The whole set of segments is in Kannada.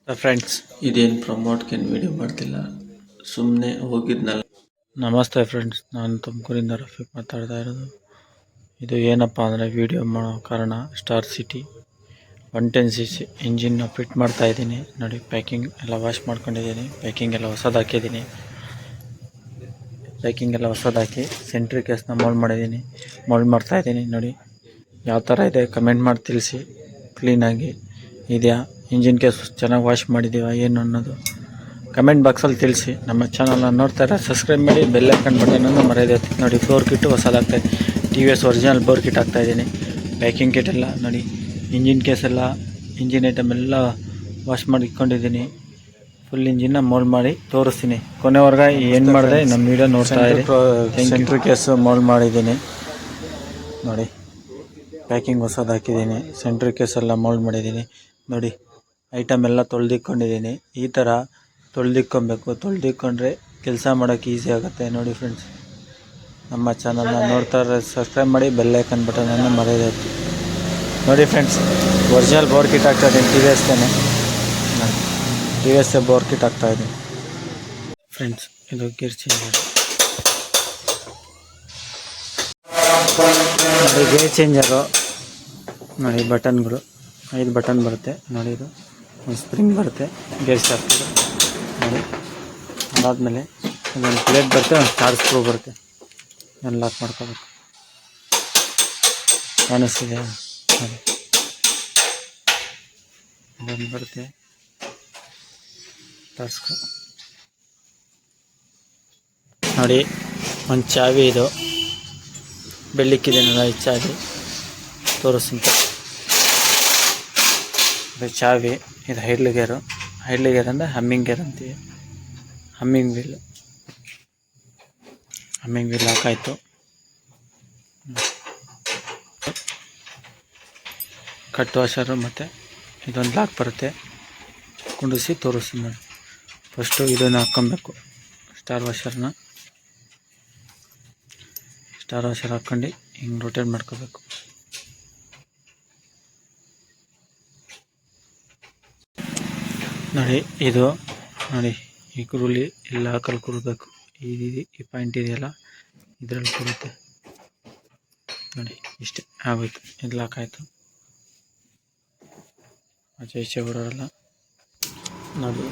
ಫ್ರೆಂಡ್ಸ್, ಇದೇನು ಪ್ರಮೋಟ್ಗೇನು ವಿಡಿಯೋ ಮಾಡ್ತಿಲ್ಲ, ಸುಮ್ಮನೆ ಹೋಗಿದ್ನಲ್ಲ. ನಮಸ್ತೆ ಫ್ರೆಂಡ್ಸ್. ನಾನು ತುಮಕೂರಿಂದ ರಫೀಕ್ ಮಾತಾಡ್ತಾ ಇರೋದು. ಇದು ಏನಪ್ಪ ಅಂದರೆ ವಿಡಿಯೋ ಮಾಡೋ ಕಾರಣ ಸ್ಟಾರ್ ಸಿಟಿ 110cc ಇಂಜಿನ್ನ ಫಿಟ್ ಮಾಡ್ತಾ ಇದ್ದೀನಿ ನೋಡಿ. ಪ್ಯಾಕಿಂಗ್ ಎಲ್ಲ ವಾಶ್ ಮಾಡ್ಕೊಂಡಿದ್ದೀನಿ. ಪ್ಯಾಕಿಂಗ್ ಎಲ್ಲ ಹೊಸದು ಹಾಕಿದ್ದೀನಿ. ಹಾಕಿ ಸೆಂಟ್ರಿ ಕೇಸ್ನ ಮೋಲ್ಡ್ ಮಾಡ್ತಾ ಇದ್ದೀನಿ ನೋಡಿ. ಯಾವ ಥರ ಇದೆ ಕಮೆಂಟ್ ಮಾಡಿ ತಿಳಿಸಿ. ಕ್ಲೀನಾಗಿ ಇದೆಯಾ, ಇಂಜಿನ್ ಕೇಸ್ ಚೆನ್ನಾಗಿ ವಾಶ್ ಮಾಡಿದ್ದೀವ ಏನು ಅನ್ನೋದು ಕಮೆಂಟ್ ಬಾಕ್ಸಲ್ಲಿ ತಿಳಿಸಿ. ನಮ್ಮ ಚಾನಲ್ನ ನೋಡ್ತಾರೆ ಸಬ್ಸ್ಕ್ರೈಬ್ ಮಾಡಿ, ಬೆಲ್ ಐಕನ್ ಬಟನನ್ನು ಮರೆಯದೆ ನೋಡಿ. ಬೋರ್ ಕಿಟ್ಟು ಹೊಸದಾಗ್ತಾಯಿದೆ. TVS ಒರಿಜಿನಲ್ ಬೋರ್ ಕಿಟ್ ಹಾಕ್ತಾಯಿದ್ದೀನಿ. ಪ್ಯಾಕಿಂಗ್ ಕಿಟ್ ಎಲ್ಲ ನೋಡಿ. ಇಂಜಿನ್ ಕೇಸ್ ಎಲ್ಲ, ಇಂಜಿನ್ ಐಟಮ್ ಎಲ್ಲ ವಾಶ್ ಮಾಡಿ ಇಟ್ಕೊಂಡಿದ್ದೀನಿ. ಫುಲ್ ಇಂಜಿನ್ನ ಮೋಲ್ಡ್ ಮಾಡಿ ತೋರಿಸ್ತೀನಿ. ಕೊನೆವರೆಗೆ ಏನು ಮಾಡಿದೆ ನಮ್ಮ ವೀಡಿಯೋ ನೋಡ್ತಾ ಇರಿ. ಸೆಂಟ್ರಿ ಕೇಸು ಮೋಲ್ಡ್ ಮಾಡಿದ್ದೀನಿ ನೋಡಿ. ಪ್ಯಾಕಿಂಗ್ ಹೊಸದು ಹಾಕಿದ್ದೀನಿ. ಸೆಂಟ್ರಿ ಕೇಸ್ ಎಲ್ಲ ಮೋಲ್ಡ್ ಮಾಡಿದ್ದೀನಿ ನೋಡಿ. ಐಟಮ್ ಎಲ್ಲ ತೊಳೆದಿಕ್ಕೊಂಡಿದ್ದೀನಿ. ಈ ಥರ ತೊಳೆದಿಕ್ಕೊಬೇಕು. ತೊಳೆದಿಕ್ಕೊಂಡ್ರೆ ಕೆಲಸ ಮಾಡೋಕ್ಕೆ ಈಸಿ ಆಗುತ್ತೆ ನೋಡಿ. ಫ್ರೆಂಡ್ಸ್, ನಮ್ಮ ಚಾನಲ್ನ ನೋಡ್ತಾರೆ ಸಬ್ಸ್ಕ್ರೈಬ್ ಮಾಡಿ, ಬೆಲ್ ಐಕನ್ ಬಟನನ್ನು ಮರೆಯದೆ ನೋಡಿ. ಫ್ರೆಂಡ್ಸ್, ಒರಿಜಿನಲ್ ಬೋರ್ ಕಿಟ್ ಹಾಕ್ತಾಯಿದ್ದೀನಿ. TVS ಬೋರ್ ಕಿಟ್ ಹಾಕ್ತಾಯಿದ್ದೀನಿ. ಫ್ರೆಂಡ್ಸ್, ಇದು ಗೇರ್ ಚೇಂಜರ್ ನೋಡಿ. ಗೇರ್ ಚೇಂಜರು ನೋಡಿ. ಬಟನ್ಗಳು 5 ಬಟನ್ ಬರುತ್ತೆ ನೋಡಿ. ಇದು ಒಂದು ಸ್ಪ್ರಿಂಗ್ ಬರುತ್ತೆ, ಗೇರ್ ಶಾಫ್ಟ್ ನೋಡಿ. ಅದಾದಮೇಲೆ ಇದೊಂದು ಪ್ಲೇಟ್ ಬರುತ್ತೆ, ಒಂದು ಸ್ಟಾರ್ ಸ್ಕ್ರೂ ಬರುತ್ತೆ. ನಾನು ಲಾಕ್ ಮಾಡ್ಕೋಬೇಕು. ಕಾಣಿಸ್ತಿದೆ ನೋಡಿ. ಇದೊಂದು ಬರುತ್ತೆ ಸ್ಟಾರ್ ಸ್ಕ್ರೂ ನೋಡಿ. ಒಂದು ಚಾವಿ, ಇದು ಬೆಳ್ಳಿಕ್ಕಿದೆ ನೋಡಿ. ಈ ಚಾವಿ ತೋರಿಸ್ತೀನಿ. ಇದು ಚಾವಿ. ಇದು ಹೈಡ್ಲ್ ಗೇರು ಅಂದರೆ ಹಮ್ಮಿಂಗ್ ಗೇರ್ ಅಂತೀವಿ. ಹಮ್ಮಿಂಗ್ ವೀಲ್ ಹಾಕಾಯಿತು. ಕಟ್ ವಾಷರು ಮತ್ತು ಇದೊಂದು ಲಾಕ್ ಬರುತ್ತೆ. ಕುಂಡಿಸಿ ತೋರಿಸ್ತೀನಿ ನೋಡಿ. ಫಸ್ಟು ಇದನ್ನು ಹಾಕ್ಕೊಬೇಕು. ಸ್ಟಾರ್ ವಾಷರ್ ಹಾಕ್ಕೊಂಡು ಹಿಂಗೆ ರೊಟೇಟ್ ಮಾಡ್ಕೋಬೇಕು ನೋಡಿ. ಇದು ನೋಡಿ, ಈ ಕುರುಳಿ ಎಲ್ಲ ಹಾಕಲ್ಲಿ ಕುರಬೇಕು. ಈ ಪಾಯಿಂಟ್ ಇದೆಯಲ್ಲ, ಇದರಲ್ಲಿ ಕುರುತ್ತೆ ನೋಡಿ. ಇಷ್ಟೇ ಆಗೋಯ್ತು. ಇದು ಲಾಕ್ ಆಯಿತು. ಆಚೆ ಈಚೆ ಓಡಾಡಲ್ಲ ನೋಡಿ.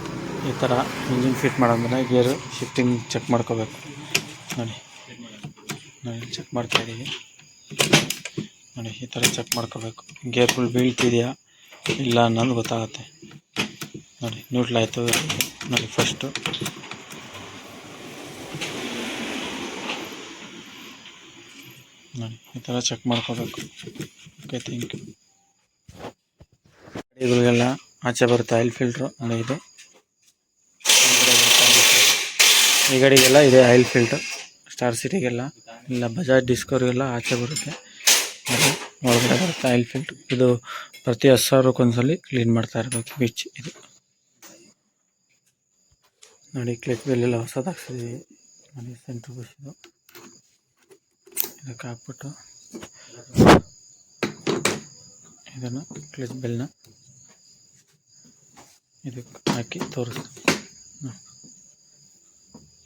ಈ ಥರ ಇಂಜಿನ್ ಫಿಟ್ ಮಾಡಾದ್ಮೇಲೆ ಗೇರು ಶಿಫ್ಟಿಂಗ್ ಚೆಕ್ ಮಾಡ್ಕೋಬೇಕು ನೋಡಿ. ಚೆಕ್ ಮಾಡ್ತಾಯಿದ್ದೀವಿ ನೋಡಿ. ಈ ಥರ ಚೆಕ್ ಮಾಡ್ಕೋಬೇಕು. ಗೇರ್ ಫುಲ್ ಬೀಳ್ತಿದೆಯಾ ಇಲ್ಲ ಅನ್ನೋದು ಗೊತ್ತಾಗುತ್ತೆ ನೋಡಿ. ನ್ಯೂಟ್ಲ್ ಆಯಿತು ನೋಡಿ. ಫಸ್ಟು ನೋಡಿ, ಈ ಥರ ಚೆಕ್ ಮಾಡ್ಕೋಬೇಕು. Okay, thank you. ಗಾಡಿಗಳಿಗೆಲ್ಲ ಆಚೆ ಬರುತ್ತೆ ಆಯಿಲ್ ಫಿಲ್ಟ್ರು ನೋಡಿ. ಇದು ಈ ಗಾಡಿಗೆಲ್ಲ ಇದೆ ಆಯಿಲ್ ಫಿಲ್ಟ್ರ್. ಸ್ಟಾರ್ ಸಿಟಿಗೆಲ್ಲ ಇಲ್ಲ, ಬಜಾಜ್ ಡಿಸ್ಕವರಿಗೆಲ್ಲ ಆಚೆ ಬರುತ್ತೆ ನೋಡಿ. ಒಳಗಡೆ ಬರುತ್ತೆ ಆಯಿಲ್ ಫಿಲ್ಟ್ರ್. ಇದು ಪ್ರತಿ 10 ಸಾವಿರಕ್ಕೊಂದ್ಸಲಿ ಕ್ಲೀನ್ ಮಾಡ್ತಾ ಇರಬೇಕು. ಬಿಚ್ ಇದು ನೋಡಿ. ಕ್ಲಚ್ ಬೆಲ್ಲೆಲ್ಲ ಹೊಸದು ಹಾಕ್ಸಿದ್ದೀವಿ ನೋಡಿ. ಸೆಂಟ್ರ್ ಬುಷ್ ಇದಕ್ಕೆ ಹಾಕ್ಬಿಟ್ಟು ಇದನ್ನು ಕ್ಲಚ್ ಬೆಲ್ನ ಇದಕ್ಕೆ ಹಾಕಿ ತೋರಿಸ್ತೀವಿ.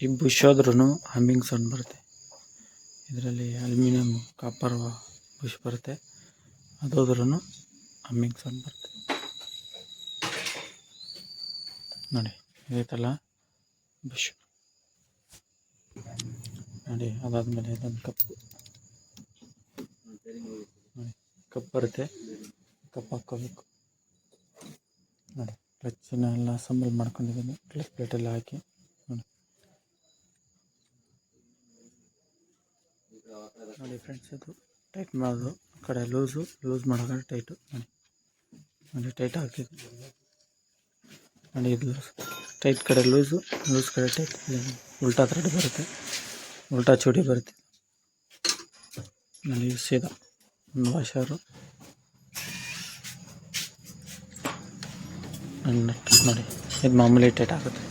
ಈ ಬುಷ್ ಹೋದ್ರೂ ಹಮ್ಮಿಂಗ್ ಸೌಂಡ್ ಬರುತ್ತೆ. ಇದರಲ್ಲಿ ಅಲ್ಯೂಮಿನಿಯಂ ಕಾಪರ್ ಬುಷ್ ಬರುತ್ತೆ. ಅದೋದ್ರೂ ಹಮ್ಮಿಂಗ್ ಸೌಂಡ್ ಬರುತ್ತೆ ನೋಡಿ. ಇದೈತಲ್ಲ ಬುಷ್ ನೋಡಿ. ಅದಾದಮೇಲೆ ಇದೊಂದು ಕಪ್ಪು ನೋಡಿ. ಕಪ್ ಬರುತ್ತೆ, ಕಪ್ ಹಾಕ್ಕೋಬೇಕು ನೋಡಿ. ಕ್ಲಚ್ಚನ್ನ ಎಲ್ಲ ಅಸೆಂಬಲ್ ಮಾಡ್ಕೊಂಡಿದ್ದೀನಿ. ಕ್ಲಚ್ ಪ್ಲೇಟೆಲ್ಲ ಹಾಕಿ ನೋಡಿ. ಫ್ರೆಂಡ್ಸ್, ಇದು ಟೈಟ್ ಮಾಡೋದು. ಆ ಕಡೆ ಲೂಸ್ ಮಾಡೋಕಡೆ ಟೈಟು ನೋಡಿ. ಟೈಟ್ ಹಾಕಿದ್ದು ನೋಡಿ. ಇದು ಟೈಟ್ ಕಡೆ ಲೂಸ್ ಕಡೆ ಟೈಟ್. ಉಲ್ಟಾ ಥ್ರೆಡ್ ಬರುತ್ತೆ, ಉಲ್ಟಾ ಚೂಡಿ ಬರುತ್ತೆ ನೋಡಿ. ಸೀದಾ ಒಂದು ವಾಷರು ನೋಡಿ. ಇದು ಮಾಮೂಲಿ ಟೈಟ್ ಆಗುತ್ತೆ.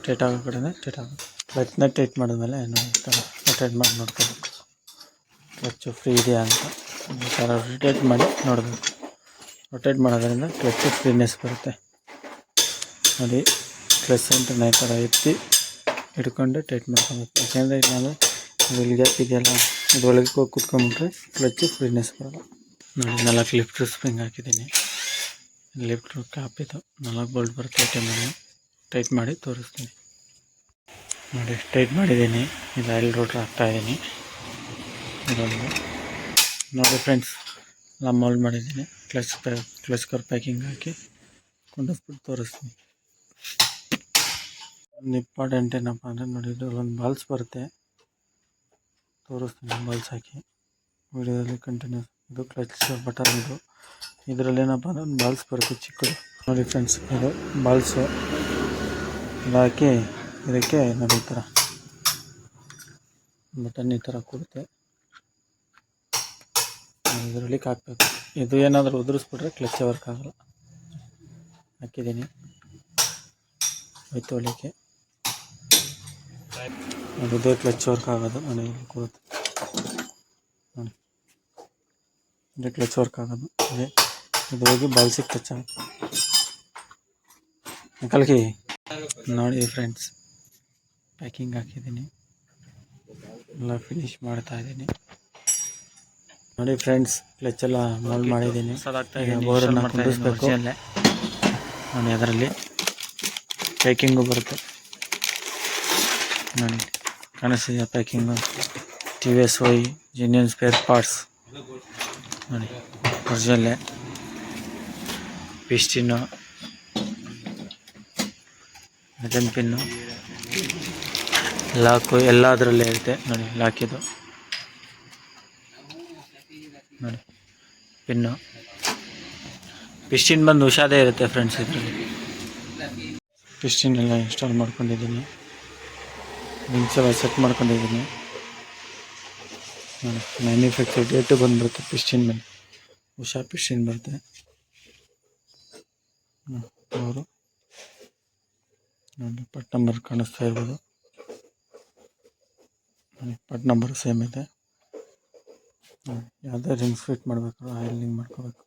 ಟೈಟ್ ಆಗೋ ಕಡೆನೇ ಟೈಟ್ ಆಗುತ್ತೆ. ಕ್ಲಚ್ನ ಟೈಟ್ ಮಾಡಿದ್ಮೇಲೆ ನೋಡಿ, ಈ ಥರ ರೊಟೇಟ್ ಮಾಡಿ ನೋಡ್ಕೋಬೇಕು. ಕ್ಲಚ್ಚು ಫ್ರೀ ಇದೆಯಾ ಅಂತ ಈ ಥರ ರೊಟೇಟ್ ಮಾಡಿ ನೋಡಬೇಕು ರೊಟೇಟ್ ಮಾಡೋದ್ರಿಂದ ಕ್ಲಚ್ ಫ್ರೀನೆಸ್ ಬರುತ್ತೆ ನೋಡಿ. ಕ್ಲಚ್ ಸೆಂಟ್ರನ್ನ ಈ ಥರ ಎತ್ತಿ ಹಿಡ್ಕೊಂಡು ಟೈಟ್ ಮಾಡ್ಕೊಬೇಕು. ಯಾಕೆಂದರೆ ನಾನು ಇಲ್ಲಿ ಗ್ಯಾಪ್ ಇದೆಯಲ್ಲ, ಇದು ಒಳಗೆ ಹೋಗಿ ಕುತ್ಕೊಂಡ್ಬಿಟ್ರೆ ಕ್ಲಚ್ ಫ್ರೀನೆಸ್ ಬರೋಲ್ಲ. ನೋಡಿ 4 ಲಿಫ್ಟ್ ಸ್ಪ್ರಿಂಗ್ ಹಾಕಿದ್ದೀನಿ. ಲಿಫ್ಟ್ ಕ್ಯಾಪ್ ಇದು 4 ಬೋಲ್ಟ್ ಬರುತ್ತೆ. ಟೈಮನ್ನು ಟೈಟ್ ಮಾಡಿ ತೋರಿಸ್ತೀನಿ ನೋಡಿ. ಟೈಟ್ ಮಾಡಿದ್ದೀನಿ. ಇದು ಆಯಿಲ್ ರೋಟ್ರ್ ಹಾಕ್ತಾಯಿದ್ದೀನಿ. ಇದೊಂದು ನೋಡಿ ಫ್ರೆಂಡ್ಸ್, ಎಲ್ಲ ಮೋಲ್ಡ್ ಮಾಡಿದ್ದೀನಿ. ಕ್ಲಚ್ ಕರ್ ಪ್ಯಾಕಿಂಗ್ ಹಾಕಿ ಕೊಂಡಿಸ್ಬಿಟ್ಟು ತೋರಿಸ್ತೀನಿ. ಒಂದು ಇಂಪಾರ್ಟೆಂಟ್ ಏನಪ್ಪ ಅಂದರೆ ನೋಡಿ, ಇದು ಒಂದು ಬಾಲ್ಸ್ ಬರುತ್ತೆ, ತೋರಿಸ್ತೀನಿ. ಬಾಲ್ಸ್ ಹಾಕಿ ವಿಡಿಯೋದಲ್ಲಿ ಕಂಟಿನ್ಯೂಸ್. ಇದು ಕ್ಲಚ್ ಬಟನ್. ಇದರಲ್ಲಿ ಏನಪ್ಪ ಅಂದರೆ ಒಂದು ಬಾಲ್ಸ್ ಬರುತ್ತೆ ಚಿಕ್ಕದು ನೋಡಿ ಫ್ರೆಂಡ್ಸ್. ಇದು ಬಾಲ್ಸು ಇದು ಹಾಕಿ ಇದಕ್ಕೆ ನೋಡಿ ಈ ಥರ ಬಟನ್ ಈ ಥರ ಕೊಡುತ್ತೆ. ಇದರಲ್ಲಿ ಹಾಕಬೇಕು. ಇದು ಏನಾದರೂ ಉದುರಿಸ್ಬಿಟ್ರೆ ಕ್ಲಚ್ ವರ್ಕ್ ಆಗೋಲ್ಲ. ಹಾಕಿದ್ದೀನಿ ಆಯಿತು ಹೊಲಿಕೆ. ಇದೇ ಕ್ಲಚ್ ವರ್ಕ್ ಆಗೋದು ನೋಡಿ, ಕೊಡುತ್ತೆ ನೋಡಿ. ಇದೇ ಕ್ಲಚ್ ವರ್ಕ್ ಆಗೋದು. ಇದು ಹೋಗಿ ಬಾಲ್ಸಿಗೆ ಟಚ್ ಆಗುತ್ತೆ. ಕಲ್ಕಿ ನೋಡಿ ಫ್ರೆಂಡ್ಸ್, ಪ್ಯಾಕಿಂಗ್ ಹಾಕಿದ್ದೀನಿ, ಎಲ್ಲ ಫಿನಿಶ್ ಮಾಡ್ತಾಯಿದ್ದೀನಿ ನೋಡಿ ಫ್ರೆಂಡ್ಸ್. ಕ್ಲಚ್ ಎಲ್ಲ ಮೋಲ್ಡ್ ಮಾಡಿದ್ದೀನಿ. ಬೋರ್ಡನ್ನು ಕುಂದಿಸ್ಬೇಕು ನೋಡಿ. ಅದರಲ್ಲಿ ಪ್ಯಾಕಿಂಗು ಬರುತ್ತೆ ನೋಡಿ, ಕಾಣಿಸ್ತಿದೆಯಾ packing. TVS-Y genuine spare parts ನೋಡಿ, ಒರಿಜಿನಲ್ಲೇ. ಪಿಸ್ಟಿನ್ನು, ಮೆಟನ್ ಪಿನ್ನು, ಲಾಕು ಎಲ್ಲ ಅದರಲ್ಲೇ ಇರುತ್ತೆ ನೋಡಿ. ಲಾಕಿದು ನೋಡಿ, ಪಿನ್ನು, ಪಿಸ್ಟಿನ್ ಬಂದು ಉಷಾದೇ ಇರುತ್ತೆ ಫ್ರೆಂಡ್ಸ್. ಇದರಲ್ಲಿ ಪಿಸ್ಟಿನ್ ಎಲ್ಲ ಇನ್ಸ್ಟಾಲ್ ಮಾಡ್ಕೊಂಡಿದ್ದೀನಿ. ವಿಂಗ್ಸ್ ಎಲ್ಲ ಸೆಟ್ ಮಾಡ್ಕೊಂಡಿದ್ದೀನಿ ನೋಡಿ. ಮ್ಯಾನುಫ್ಯಾಕ್ಚರ್ ಡೇಟು ಬಂದುಬಿಡುತ್ತೆ ಪಿಸ್ಟಿನ್ ಮೇಲೆ. ಉಷಾ ಪಿಸ್ಟಿನ್ ಬರುತ್ತೆ. ಅವರು ನೋಡಿ, ಪಟ್ ನಂಬರ್ ಕಾಣಿಸ್ತಾ ಇರ್ಬೋದು ನೋಡಿ. ಪಟ್ ನಂಬರ್ ಸೇಮ್ ಇದೆ. ಯಾವುದೇ ರಿಂಗ್ಸ್ ಫಿಟ್ ಮಾಡಬೇಕಾದ್ರೆ ಆಯಿಲಿಂಗ್ ಮಾಡ್ಕೋಬೇಕು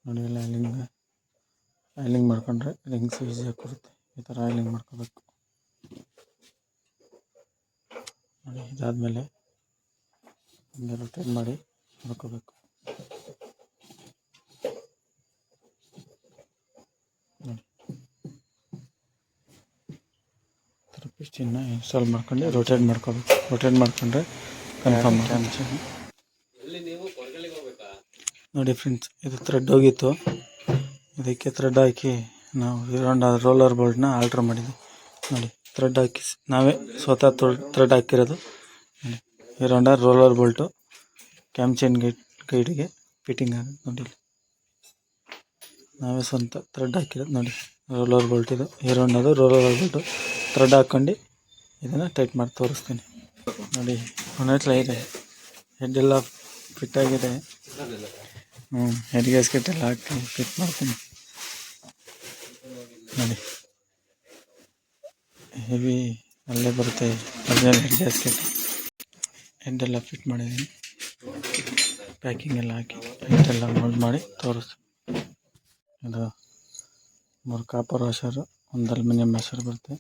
ನೋಡಿ. ಎಲ್ಲ ಆಯಿಲಿಂಗ್ ಮಾಡ್ಕೊಂಡ್ರೆ ರಿಂಗ್ಸ್ ಈಸಿಯಾಗಿ ಕೊಡುತ್ತೆ. ಈ ಥರ ಆಯಿಲಿಂಗ್ ಮಾಡ್ಕೋಬೇಕು ನೋಡಿ. ಇದಾದಮೇಲೆ ಹಿಂಗೆ ರೊಟೇಟ್ ಮಾಡಿ ಮಾಡ್ಕೋಬೇಕು ನೋಡಿ. ಥರ ಪಿಸ್ಟಿನ್ನ ಇನ್ಸ್ಟಾಲ್ ಮಾಡ್ಕೊಂಡು ರೊಟೇಟ್ ಮಾಡ್ಕೋಬೇಕು. ರೊಟೇಟ್ ಮಾಡ್ಕೊಂಡ್ರೆ ಕನ್ಫರ್ಮ್ ನೋಡಿ ಫ್ರೆಂಡ್ಸ್. ಇದು ಥ್ರೆಡ್ ಹೋಗಿತ್ತು, ಇದಕ್ಕೆ ಥ್ರೆಡ್ ಹಾಕಿ ನಾವು ಹೀರೋ ರೋಲರ್ ಬೋಲ್ಟ್ನ ಆಲ್ಟ್ರ್ ಮಾಡಿದ್ವಿ ನೋಡಿ. ಥ್ರೆಡ್ ಹಾಕಿ ನಾವೇ ಸ್ವತಃ ಥ್ರೆಡ್ ಹಾಕಿರೋದು ನೋಡಿ. Hero roller bolt cam chain ಗೈಡಿಗೆ ಫಿಟ್ಟಿಂಗ್ ಆಗುತ್ತೆ ನೋಡಿ. ನಾವೇ ಸ್ವಂತ ಥ್ರೆಡ್ ಹಾಕಿರೋದು ನೋಡಿ. ರೋಲರ್ ಬೋಲ್ಟ್ ಇದು ಹೀರೋ ರೋಲರ್ ಬೋಲ್ಟು. ಥ್ರೆಡ್ ಹಾಕ್ಕೊಂಡು ಇದನ್ನು ಟೈಟ್ ಮಾಡಿ ತೋರಿಸ್ತೀನಿ ನೋಡಿ. ಒಂದೆಟ್ಲ ಇದೆ, ಹೆಡ್ಡೆಲ್ಲ ಫಿಟ್ಟಾಗಿದೆ. ಹೆಡ್ ಗ್ಯಾಸ್ಕೆಟ್ ಎಲ್ಲ ಹಾಕಿ ಫಿಟ್ ಮಾಡ್ತೀನಿ ನೋಡಿ. ಹೆವಿ ಅಲ್ಲೇ ಬರುತ್ತೆ ಒರಿಜಿನಲ್ ಹೆಡ್ ಗ್ಯಾಸ್ಕೆಟ್. ಹೆಡ್ಡೆಲ್ಲ ಫಿಟ್ ಮಾಡಿದ್ದೀನಿ. ಪ್ಯಾಕಿಂಗ್ ಎಲ್ಲ ಹಾಕಿ ಹೆಡ್ಡೆಲ್ಲ ಮೋಲ್ಡ್ ಮಾಡಿ ತೋರಿಸ್ತೀನಿ. ಇದು 3 ಕಾಪರ್ ವಾಷರು, 1 ಅಲ್ಯೂಮಿನಿಯಂ ವಾಷರ್ ಬರುತ್ತೆ.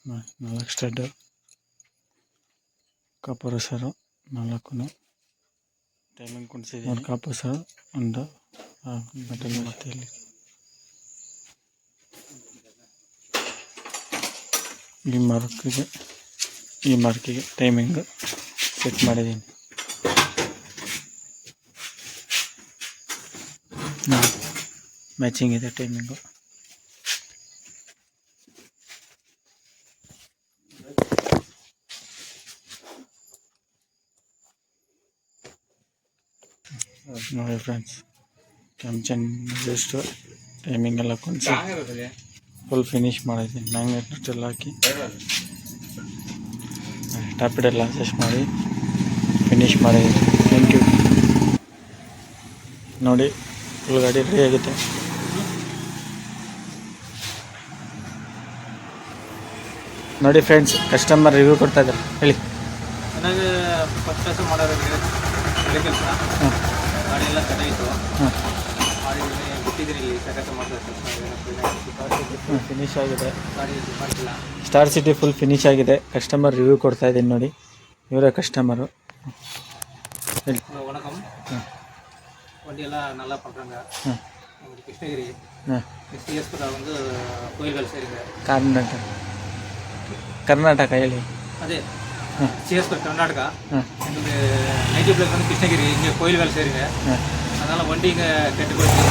4 ಸ್ಟಡ್ಡು, ಕಾಪರ್ ವಾಷರು 4 ಟೈಮಿಂಗ್ ಕುಣಿಸಿದ್ದೀನಿ. 3 ಕಾಪರ್ ವಾಷರು, 1 ಮೆಟಲ್. ಮತ್ತು ಇಲ್ಲಿ ಈ ಮಾರ್ಕಿಗೆ ಟೈಮಿಂಗ್ ಸೆಟ್ ಮಾಡಿದ್ದೀನಿ. ಮ್ಯಾಚಿಂಗ್ ಇದೆ ಟೈಮಿಂಗು. ನೋಡಿ ಫ್ರೆಂಡ್ಸ್, ಕ್ಯಾಮ್ಚನ್ ಜಸ್ಟ್ ಟೈಮಿಂಗ್ ಎಲ್ಲ ಕುಣಿಸಿ ಫುಲ್ ಫಿನಿಶ್ ಮಾಡಿದ್ದೀನಿ. ಮ್ಯಾಗ್ನೆಟ್ ನಟ್ಟೆಲ್ಲ ಹಾಕಿ ಟಾಪಿಡೆಲ್ಲ ಅಡ್ಜಸ್ಟ್ ಮಾಡಿ ಫಿನಿಶ್ ಮಾಡಿದ್ದೀನಿ. ಥ್ಯಾಂಕ್ ಯು ನೋಡಿ. ಫುಲ್ ಗಾಡಿ ರೆಡಿ ಆಗುತ್ತೆ. ನೋಡಿ ಫ್ರೆಂಡ್ಸ್, ಕಸ್ಟಮರ್ ರಿವ್ಯೂ ಕೊಡ್ತಾ ಇದ್ದಾರೆ, ಹೇಳಿ. ಚೆನ್ನಾಗಿ ಫಸ್ಟ್ ಕ್ಲಾಸ್ ಮಾಡೋರು ಒಳ್ಳೆ ಕೆಲಸ. ಹಾಂ ಗಾಡಿ ಎಲ್ಲ ಚೆನ್ನಾಗಿತ್ತು, ಹಾಂ ಮಾಡಿದ್ದೀನಿ, ಬಿಟ್ಟಿದ್ದೀನಿ ಇಲ್ಲಿ ಕೆಲಸ ಮಾಡ್ತಾರೆ. ಫಿನಿಶ್ ಆಗಿದೆ. ಗಾಡಿ ಮಾಡಿಲ್ಲ. ಸ್ಟಾರ್ ಸಿಟಿ ಫುಲ್ ಫಿನಿಶ್ ಆಗಿದೆ. ಕಸ್ಟಮರ್ ರಿವ್ಯೂ ಕೊಡ್ತಾ ಇದ್ದೀನಿ ನೋಡಿ, ಇವರೇ ಕಸ್ಟಮರು, ಹೇಳಿ. வணக்கம். வண்டியெல்லாம் நல்லா பண்ணுறாங்க. உங்களுக்கு கிருஷ்ணகிரி ಹಾಂ சிஎஸ்புரா வந்து கோயில்கள் சரிங்க. ಕರ್ನಾಟಕ ಹೇಳಿ. அதே சிஎஸ்புர் கர்நாடகா. ಹಾಂ எங்களுக்கு நைட்டிவ் பிளேஸ் வந்து கிருஷ்ணகிரி, இங்கே கோயில் வேலை செய்யுங்க. ಹಾಂ அதனால் வண்டி இங்கே கெட்டு போயிடுச்சு.